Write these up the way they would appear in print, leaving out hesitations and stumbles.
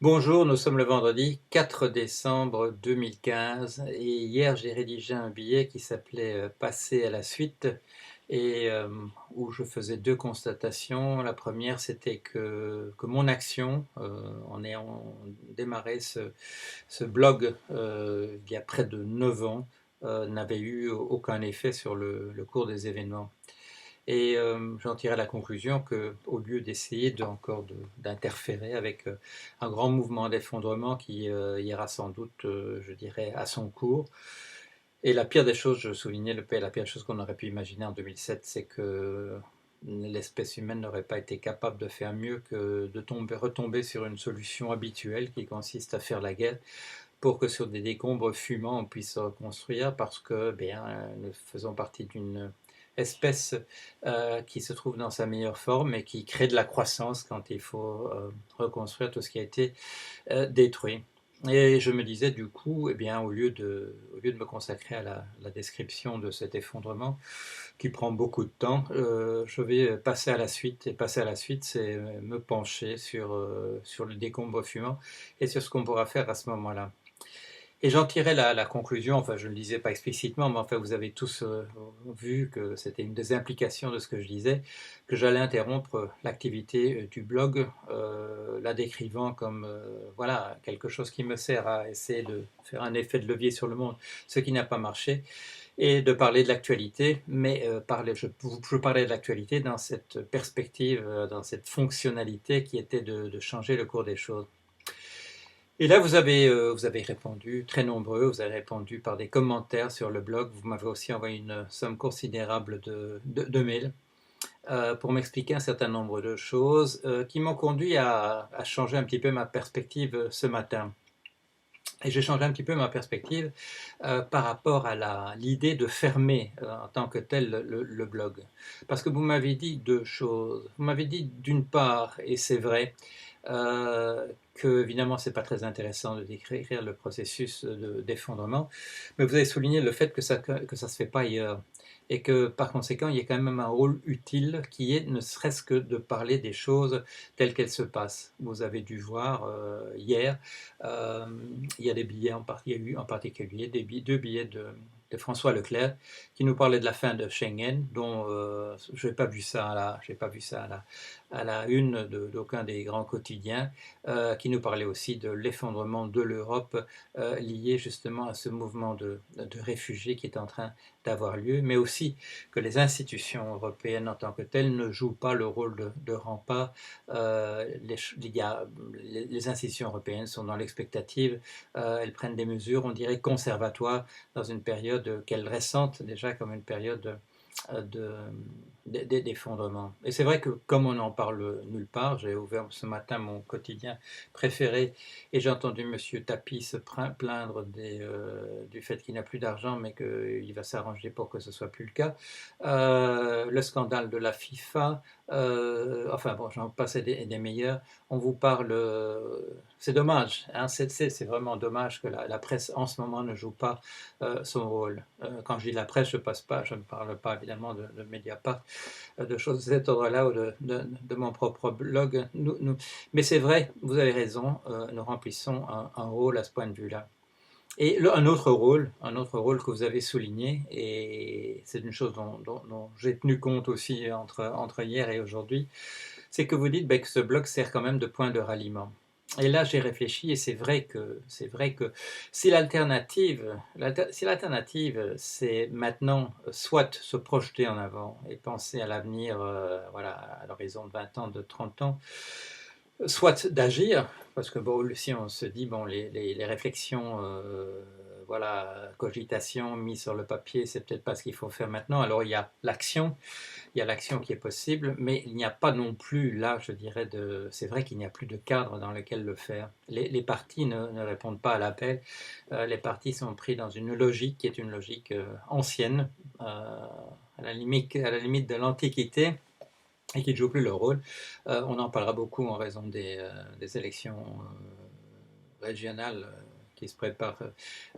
Bonjour, nous sommes le vendredi 4 décembre 2015 et hier j'ai rédigé un billet qui s'appelait Passer à la suite et où je faisais deux constatations. La première c'était que mon action en ayant démarré ce blog il y a près de 9 ans n'avait eu aucun effet sur le cours des événements. Et j'en tirais la conclusion qu'au lieu d'essayer d'interférer avec un grand mouvement d'effondrement qui ira sans doute, je dirais, à son cours. Et la pire des choses, je soulignais, la pire chose qu'on aurait pu imaginer en 2007, c'est que l'espèce humaine n'aurait pas été capable de faire mieux que de retomber sur une solution habituelle qui consiste à faire la guerre pour que sur des décombres fumants on puisse se reconstruire parce que nous faisons partie d'une espèce qui se trouve dans sa meilleure forme et qui crée de la croissance quand il faut reconstruire tout ce qui a été détruit. Et je me disais du coup, au lieu de me consacrer à la description de cet effondrement qui prend beaucoup de temps, je vais passer à la suite. Et passer à la suite, c'est me pencher sur le décombre fumant et sur ce qu'on pourra faire à ce moment-là. Et j'en tirais la conclusion, enfin je ne le disais pas explicitement, mais enfin vous avez tous vu que c'était une des implications de ce que je disais, que j'allais interrompre l'activité du blog, la décrivant comme voilà, quelque chose qui me sert à essayer de faire un effet de levier sur le monde, ce qui n'a pas marché, et de parler de l'actualité, mais je parlais de l'actualité dans cette perspective, dans cette fonctionnalité qui était de changer le cours des choses. Et là, vous avez répondu, très nombreux, vous avez répondu par des commentaires sur le blog. Vous m'avez aussi envoyé une somme considérable de mails pour m'expliquer un certain nombre de choses qui m'ont conduit à changer un petit peu ma perspective ce matin. Et j'ai changé un petit peu ma perspective par rapport à l'idée de fermer en tant que tel le blog. Parce que vous m'avez dit deux choses. Vous m'avez dit d'une part, et c'est vrai, que évidemment c'est pas très intéressant de décrire le processus d'effondrement, mais vous avez souligné le fait que ça se fait pas ailleurs et que par conséquent il y a quand même un rôle utile qui est ne serait-ce que de parler des choses telles qu'elles se passent. Vous avez dû voir hier, euh, il y a des billets il y a eu en particulier deux billets de François Leclerc qui nous parlait de la fin de Schengen, dont je n'ai pas vu ça j'ai pas vu ça à la une d'aucun des grands quotidiens, qui nous parlait aussi de l'effondrement de l'Europe lié justement à ce mouvement de réfugiés qui est en train d'avoir lieu, mais aussi que les institutions européennes en tant que telles ne jouent pas le rôle de rempart. Les institutions européennes sont dans l'expectative, elles prennent des mesures, on dirait conservatoires, dans une période qu'elles ressentent déjà comme une période de, d'effondrement. Et c'est vrai que comme on n'en parle nulle part, j'ai ouvert ce matin mon quotidien préféré et j'ai entendu Monsieur Tapi se plaindre du fait qu'il n'a plus d'argent mais qu'il va s'arranger pour que ce soit plus le cas. Le scandale de la FIFA, enfin bon, j'en passe des meilleurs. On vous parle, c'est dommage, hein, c'est vraiment dommage que la presse en ce moment ne joue pas son rôle. Quand je dis la presse, je ne parle pas évidemment de Mediapart, de choses de cet ordre-là ou de mon propre blog. Mais c'est vrai, vous avez raison, nous remplissons un rôle à ce point de vue-là. Et un autre rôle que vous avez souligné, et c'est une chose dont j'ai tenu compte aussi entre hier et aujourd'hui, c'est que vous dites que ce blog sert quand même de point de ralliement. Et là, j'ai réfléchi et c'est vrai que si l'alternative, c'est maintenant soit se projeter en avant et penser à l'avenir, voilà, à l'horizon de 20 ans, de 30 ans, soit d'agir, parce que bon, si on se dit, bon, les réflexions, voilà, cogitation mises sur le papier, c'est peut-être pas ce qu'il faut faire maintenant. Alors il y a l'action qui est possible, mais il n'y a pas non plus, là, je dirais, c'est vrai qu'il n'y a plus de cadre dans lequel le faire. Les partis ne répondent pas à l'appel. Les partis sont pris dans une logique qui est une logique ancienne, à la limite de l'Antiquité, et qui ne jouent plus leur rôle. On en parlera beaucoup en raison des élections régionales qui se prépare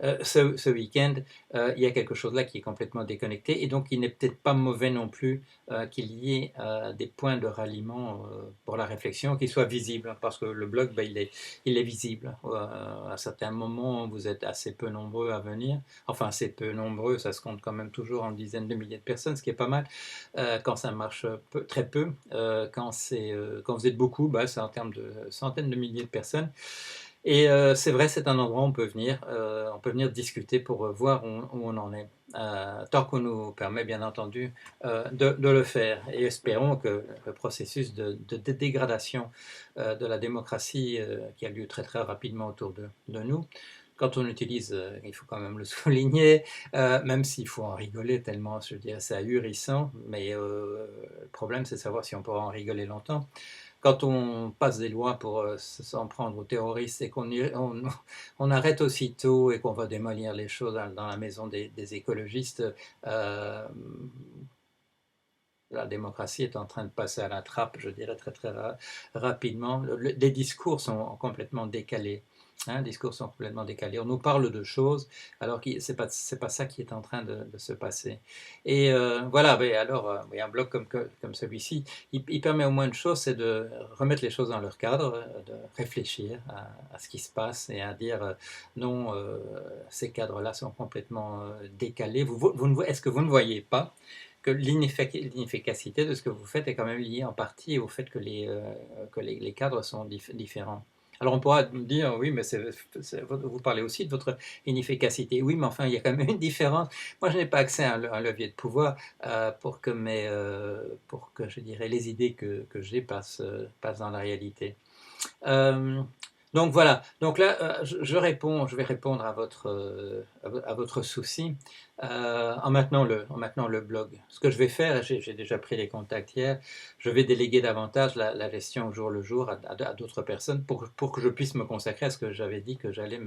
ce week-end, il y a quelque chose là qui est complètement déconnecté, et donc il n'est peut-être pas mauvais non plus qu'il y ait des points de ralliement pour la réflexion qui soient visibles, parce que le blog, ben, il est visible. À certains moments, vous êtes assez peu nombreux à venir, enfin assez peu nombreux, ça se compte quand même toujours en dizaines de milliers de personnes, ce qui est pas mal. Quand ça marche très peu, quand vous êtes beaucoup, bah, c'est en termes de centaines de milliers de personnes. Et c'est vrai, c'est un endroit où on peut venir discuter pour voir où on en est, tant qu'on nous permet bien entendu de le faire. Et espérons que le processus de dégradation de la démocratie qui a lieu très très rapidement autour de nous, quand on utilise, il faut quand même le souligner, même s'il faut en rigoler tellement, je dirais, c'est ahurissant, mais le problème c'est de savoir si on pourra en rigoler longtemps. Quand on passe des lois pour s'en prendre aux terroristes et on arrête aussitôt et qu'on va démolir les choses dans la maison des écologistes, la démocratie est en train de passer à la trappe, je dirais très très rapidement. Les discours sont complètement décalés. Les discours sont complètement décalés. On nous parle de choses alors que c'est pas ça qui est en train de se passer. Et voilà, mais alors un blog comme celui-ci, il permet au moins une chose, c'est de remettre les choses dans leur cadre, de réfléchir à ce qui se passe et à dire non, ces cadres-là sont complètement décalés. Est-ce que vous ne voyez pas que l'inefficacité de ce que vous faites est quand même liée en partie au fait que les cadres sont différents. Alors on pourra dire, oui, mais vous parlez aussi de votre inefficacité. Oui, mais enfin, il y a quand même une différence. Moi, je n'ai pas accès à un levier de pouvoir pour que, je dirais, les idées que j'ai passent dans la réalité. Euh, donc voilà, donc là je vais répondre à votre souci en maintenant le blog. Ce que je vais faire, j'ai déjà pris les contacts hier, je vais déléguer davantage la gestion au jour le jour à d'autres personnes pour que je puisse me consacrer à ce que j'avais dit que j'allais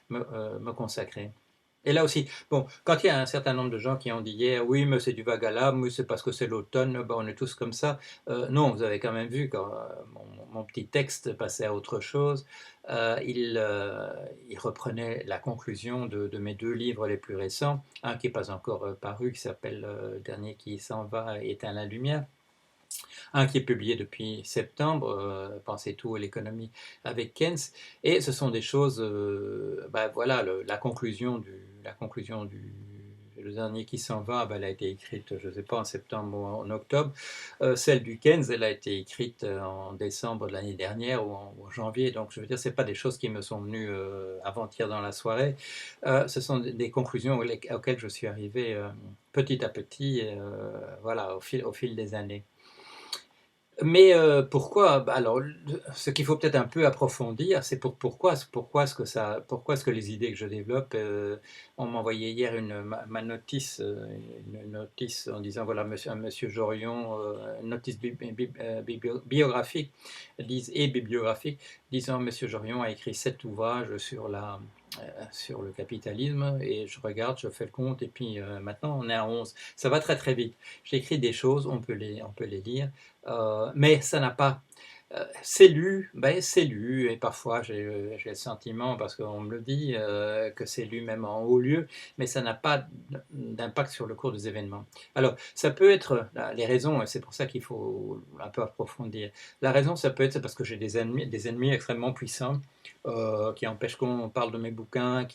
me consacrer. Et là aussi, bon, quand il y a un certain nombre de gens qui ont dit hier, oui, mais c'est du vague à l'âme, oui, c'est parce que c'est l'automne, ben, on est tous comme ça. Non, vous avez quand même vu quand mon petit texte passait à autre chose, il reprenait la conclusion de mes deux livres les plus récents, un qui n'est pas encore paru, qui s'appelle Le dernier qui s'en va, éteint la lumière. Un qui est publié depuis septembre, Pensez tout et l'économie avec Keynes, et ce sont des choses, ben voilà, la conclusion du le dernier qui s'en va, ben elle a été écrite, je ne sais pas, en septembre ou en octobre. Celle du Keynes, elle a été écrite en décembre de l'année dernière ou en janvier. Donc, je veux dire, ce n'est pas des choses qui me sont venues avant-hier dans la soirée. Ce sont des conclusions auxquelles je suis arrivé petit à petit, voilà, au fil des années. Mais pourquoi? Bah, alors, ce qu'il faut peut-être un peu approfondir, c'est pourquoi est-ce que les idées que je développe, on m'a envoyé hier ma notice, une notice en disant voilà, monsieur Jorion, une notice biographique et bibliographique, disant Monsieur Jorion a écrit 7 ouvrages sur le capitalisme, et je regarde, je fais le compte, et puis maintenant on est à 11. Ça va très très vite. J'écris des choses, on peut les lire. Mais ça n'a pas. C'est lu, ben c'est lu, et parfois j'ai le sentiment, parce qu'on me le dit, que c'est lu même en haut lieu, mais ça n'a pas d'impact sur le cours des événements. Alors, ça peut être, les raisons, et c'est pour ça qu'il faut un peu approfondir. La raison, ça peut être c'est parce que j'ai des ennemis extrêmement puissants qui empêchent qu'on parle de mes bouquins,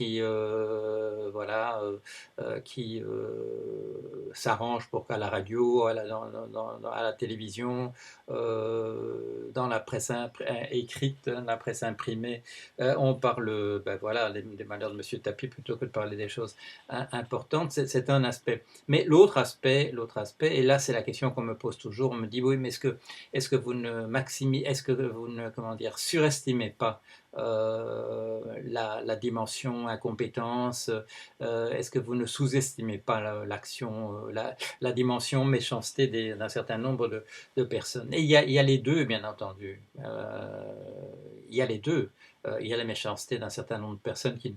voilà, qui s'arrangent pour qu'à la radio, à la télévision, dans la presse écrite, dans la presse imprimée, on parle ben voilà, des malheurs de Monsieur Tapie plutôt que de parler des choses importantes. C'est un aspect. Mais l'autre aspect, et là c'est la question qu'on me pose toujours, on me dit oui, mais est-ce que vous ne est-ce que vous ne, comment dire, surestimez pas la dimension incompétence, est-ce que vous ne sous-estimez pas l'action, la dimension méchanceté d'un certain nombre de personnes? Et il y a les deux, bien entendu. il y a les deux. Il y a la méchanceté d'un certain nombre de personnes qui ne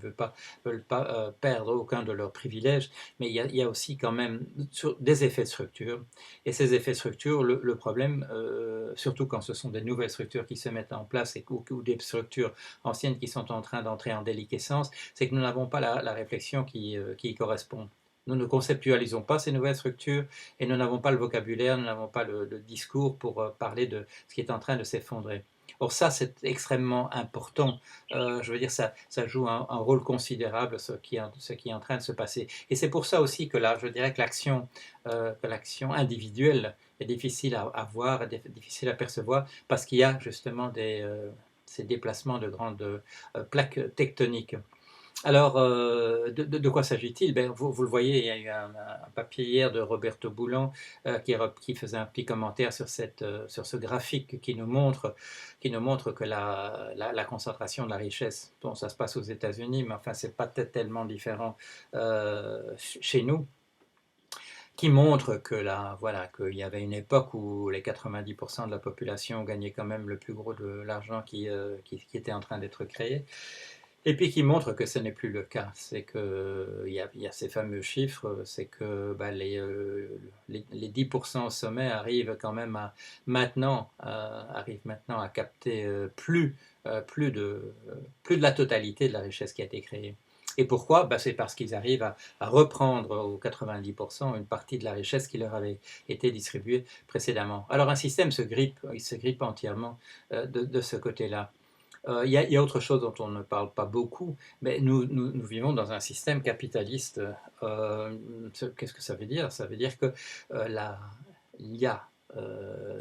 veulent pas perdre aucun de leurs privilèges, mais il y a aussi quand même des effets de structure. Et ces effets de structure, le problème, surtout quand ce sont des nouvelles structures qui se mettent en place ou des structures anciennes qui sont en train d'entrer en déliquescence, c'est que nous n'avons pas la réflexion qui y correspond. Nous ne conceptualisons pas ces nouvelles structures et nous n'avons pas le vocabulaire, nous n'avons pas le discours pour parler de ce qui est en train de s'effondrer. Or ça, c'est extrêmement important. Je veux dire, ça joue un rôle considérable ce qui est en train de se passer. Et c'est pour ça aussi que là, je dirais que l'action individuelle est difficile à voir, difficile à percevoir, parce qu'il y a justement ces déplacements de grandes plaques tectoniques. Alors, de quoi s'agit-il? Ben, vous le voyez, il y a eu un papier hier de Roberto Boulan qui faisait un petit commentaire sur ce graphique qui nous montre que la concentration de la richesse, bon, ça se passe aux États-Unis, mais enfin, c'est pas tellement différent chez nous, qui montre que voilà, qu'il y avait une époque où les 90% de la population gagnaient quand même le plus gros de l'argent qui était en train d'être créé. Et puis qui montre que ce n'est plus le cas. C'est qu'il y a ces fameux chiffres, c'est que bah, les 10% au sommet arrivent maintenant à capter plus de la totalité de la richesse qui a été créée. Et pourquoi? Bah, c'est parce qu'ils arrivent à reprendre aux 90% une partie de la richesse qui leur avait été distribuée précédemment. Alors un système il se grippe entièrement de ce côté-là. Il y a autre chose dont on ne parle pas beaucoup, mais nous vivons dans un système capitaliste. Qu'est-ce que ça veut dire? Ça veut dire que il y a,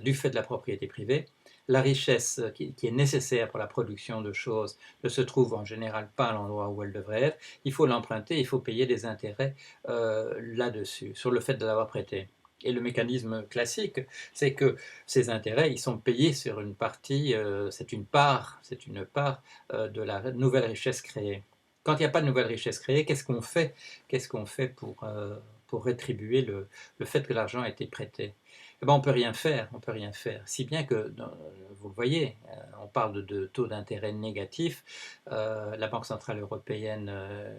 du fait de la propriété privée, la richesse qui est nécessaire pour la production de choses ne se trouve en général pas à l'endroit où elle devrait être. Il faut l'emprunter, il faut payer des intérêts là-dessus, sur le fait de l'avoir prêté. Et le mécanisme classique, c'est que ces intérêts, ils sont payés sur une partie, c'est une part de la nouvelle richesse créée. Quand il n'y a pas de nouvelle richesse créée, qu'est-ce qu'on fait? Qu'est-ce qu'on fait pour rétribuer le fait que l'argent a été prêté? Eh ben, on ne peut rien faire, on peut rien faire. Si bien que, vous le voyez, on parle de taux d'intérêt négatifs. La Banque Centrale Européenne,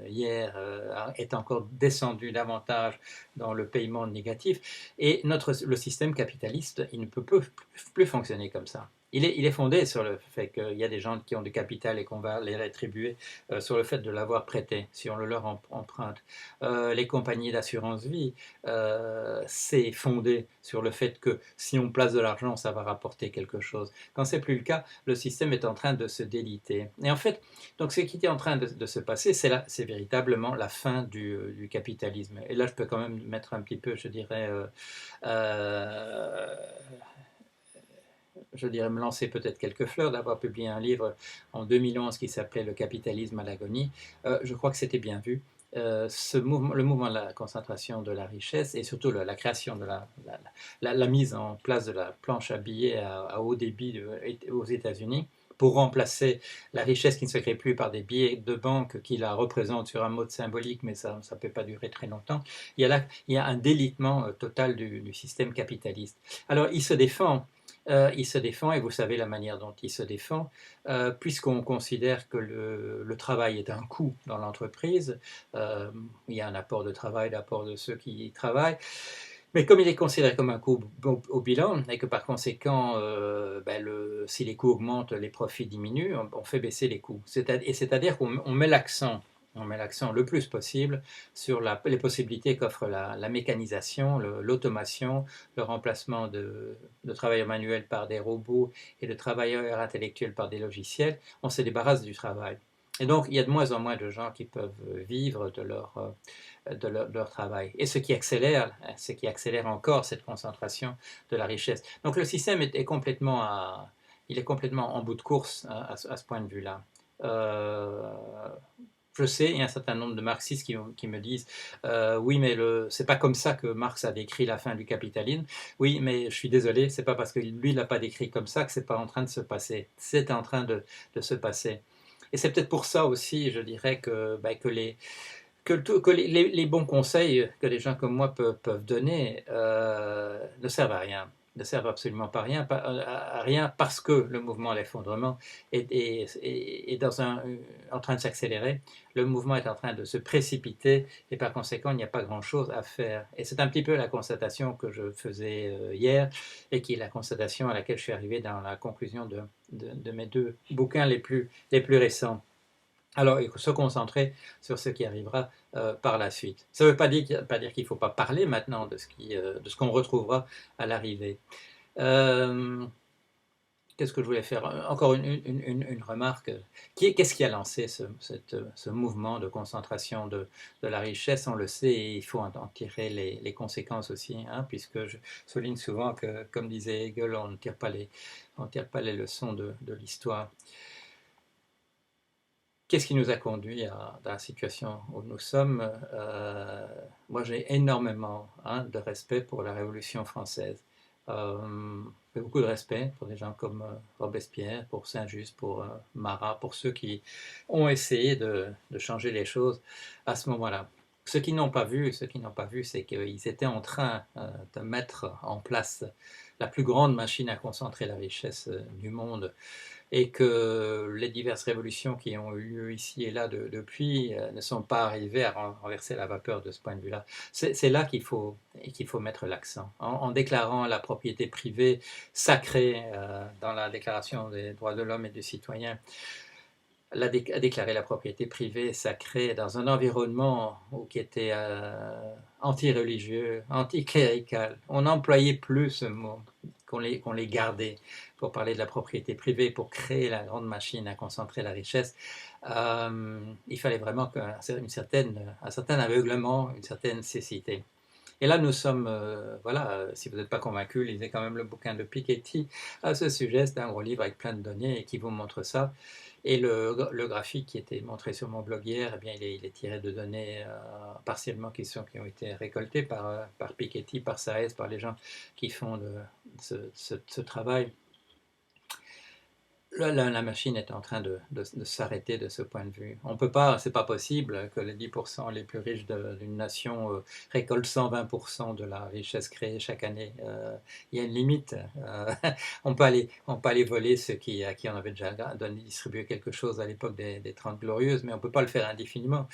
hier, est encore descendue davantage dans le paiement négatif. Et le système capitaliste, il ne peut plus fonctionner comme ça. Il est fondé sur le fait qu'il y a des gens qui ont du capital et qu'on va les rétribuer sur le fait de l'avoir prêté, si on le leur emprunte. Les compagnies d'assurance vie, c'est fondé sur le fait que si on place de l'argent, ça va rapporter quelque chose. Quand c'est plus le cas, le système est en train de se déliter. Et en fait, donc ce qui est en train de se passer, c'est véritablement la fin du capitalisme. Et là, je peux quand même mettre un petit peu, je dirais me lancer peut-être quelques fleurs d'avoir publié un livre en 2011 qui s'appelait Le capitalisme à l'agonie. Je crois que c'était bien vu. Le mouvement de la concentration de la richesse et surtout la création de la mise en place de la planche à billets à haut débit aux États-Unis pour remplacer la richesse qui ne se crée plus par des billets de banque qui la représentent sur un mode symbolique, mais ça ne peut pas durer très longtemps. Il y a un délitement total du système capitaliste. Alors il se défend, et vous savez la manière dont il se défend, puisqu'on considère que le travail est un coût dans l'entreprise. Il y a un apport de travail, l'apport de ceux qui y travaillent. Mais comme il est considéré comme un coût au bilan, et que par conséquent, si les coûts augmentent, les profits diminuent, on fait baisser les coûts. C'est-à-dire qu'on met l'accent le plus possible sur les possibilités qu'offre la mécanisation, l'automation, le remplacement de travailleurs manuels par des robots et de travailleurs intellectuels par des logiciels. On se débarrasse du travail. Et donc, il y a de moins en moins de gens qui peuvent vivre de leur travail. Et ce qui accélère encore cette concentration de la richesse. Donc, le système est complètement en bout de course à ce point de vue-là. Je sais, il y a un certain nombre de marxistes qui me disent oui, mais c'est pas comme ça que Marx a décrit la fin du capitalisme. Oui, mais je suis désolé, c'est pas parce que lui l'a pas décrit comme ça que c'est pas en train de se passer. C'est en train de se passer. Et c'est peut-être pour ça aussi, je dirais que les bons conseils que des gens comme moi peuvent donner ne servent à rien. ne servent absolument pas rien, à rien parce que le mouvement de l'effondrement est en train de s'accélérer, le mouvement est en train de se précipiter et par conséquent il n'y a pas grand-chose à faire. Et c'est un petit peu la constatation que je faisais hier et qui est la constatation à laquelle je suis arrivé dans la conclusion de mes deux bouquins les plus récents. Alors, il faut se concentrer sur ce qui arrivera par la suite. Ça ne veut pas dire qu'il ne faut pas parler maintenant de ce qu'on retrouvera à l'arrivée. Euh, Qu'est-ce que je voulais faire? Encore une remarque. Qu'est-ce qui a lancé ce mouvement de concentration de la richesse? On le sait et il faut en tirer les conséquences aussi, hein, puisque je souligne souvent que, comme disait Hegel, on ne tire pas les leçons de l'histoire. Qu'est-ce qui nous a conduit dans la situation où nous sommes? Moi, j'ai énormément, hein, de respect pour la Révolution française. J'ai beaucoup de respect pour des gens comme Robespierre, pour Saint-Just, pour Marat, pour ceux qui ont essayé de changer les choses à ce moment-là. Ceux qui n'ont pas vu, c'est qu'ils étaient en train de mettre en place la plus grande machine à concentrer la richesse du monde et que les diverses révolutions qui ont eu lieu ici et là depuis ne sont pas arrivées à renverser la vapeur de ce point de vue-là. C'est là qu'il faut mettre l'accent. En déclarant la propriété privée sacrée dans la Déclaration des droits de l'homme et du citoyen, déclarer la propriété privée sacrée dans un environnement qui était anti-religieux, anti-clérical. On n'employait plus ce mot, qu'on les gardait pour parler de la propriété privée, pour créer la grande machine à concentrer la richesse. Il fallait vraiment un certain aveuglement, une certaine cécité. Et là, nous sommes, voilà, si vous n'êtes pas convaincu, lisez quand même le bouquin de Piketty à ce sujet. C'est un gros livre avec plein de données et qui vous montre ça. Et le graphique qui était montré sur mon blog hier, eh bien, il est tiré de données partiellement qui ont été récoltées par Piketty, par Saez, par les gens qui font ce travail. La machine est en train de s'arrêter de ce point de vue. On peut pas, c'est pas possible que les 10% les plus riches d'une nation récoltent 120% de la richesse créée chaque année. Il y a une limite. On peut aller voler à qui on avait déjà distribué quelque chose à l'époque des 30 Glorieuses, mais on peut pas le faire indéfiniment.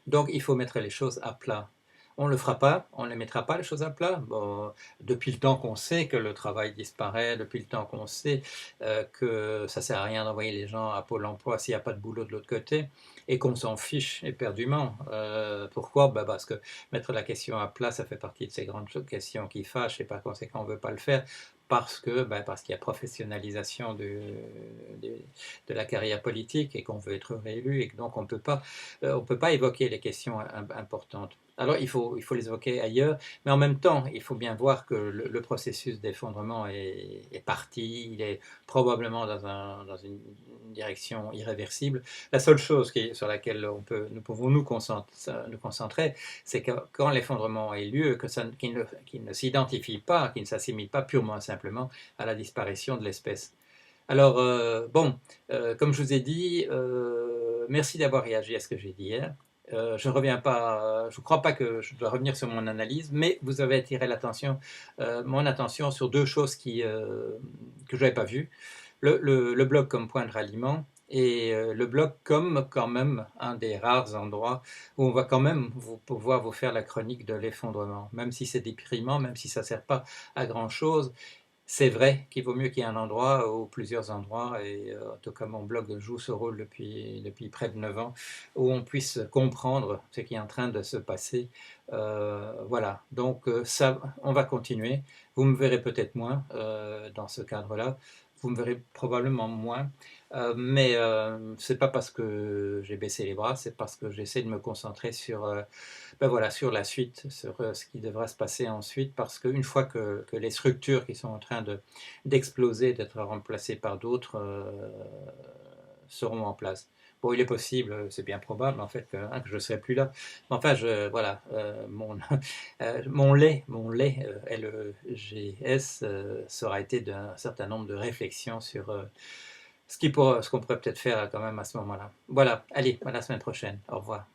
Donc il faut mettre les choses à plat. On ne le fera pas, on ne mettra pas les choses à plat. Bon, depuis le temps qu'on sait que le travail disparaît, depuis le temps qu'on sait que ça ne sert à rien d'envoyer les gens à Pôle emploi s'il n'y a pas de boulot de l'autre côté, et qu'on s'en fiche éperdument. Pourquoi? Parce que mettre la question à plat, ça fait partie de ces grandes questions qui fâchent, et par conséquent, on ne veut pas le faire. Parce qu'il y a professionnalisation de la carrière politique et qu'on veut être réélu et que donc on ne peut pas évoquer les questions importantes. Alors il faut les évoquer ailleurs, mais en même temps, il faut bien voir que le processus d'effondrement est parti, il est probablement dans une direction irréversible. La seule chose sur laquelle nous pouvons nous concentrer, c'est que quand l'effondrement ait lieu, qu'il ne s'identifie pas, qu'il ne s'assimile pas purement et simplement à la disparition de l'espèce. Alors, comme je vous ai dit, merci d'avoir réagi à ce que j'ai dit hier. Je ne reviens pas, je ne crois pas que je dois revenir sur mon analyse, mais vous avez attiré mon attention sur deux choses que je n'avais pas vues. Le blog comme point de ralliement et le blog comme quand même un des rares endroits où on va quand même pouvoir vous faire la chronique de l'effondrement, même si c'est déprimant, même si ça ne sert pas à grand-chose. C'est vrai qu'il vaut mieux qu'il y ait un endroit ou plusieurs endroits, et en tout cas mon blog joue ce rôle depuis près de 9 ans, où on puisse comprendre ce qui est en train de se passer. Voilà, donc ça, on va continuer. Vous me verrez peut-être moins dans ce cadre-là, vous me verrez probablement moins, mais c'est pas parce que j'ai baissé les bras, c'est parce que j'essaie de me concentrer sur sur la suite, sur ce qui devra se passer ensuite, parce qu'une fois que les structures qui sont en train d'exploser, d'être remplacées par d'autres, seront en place. Bon, il est possible, c'est bien probable en fait que je ne serai plus là. Mais enfin, voilà, mon lait, LEGS, ça aura été d'un certain nombre de réflexions sur ce qu'on pourrait peut-être faire quand même à ce moment-là. Voilà, allez, à la semaine prochaine. Au revoir.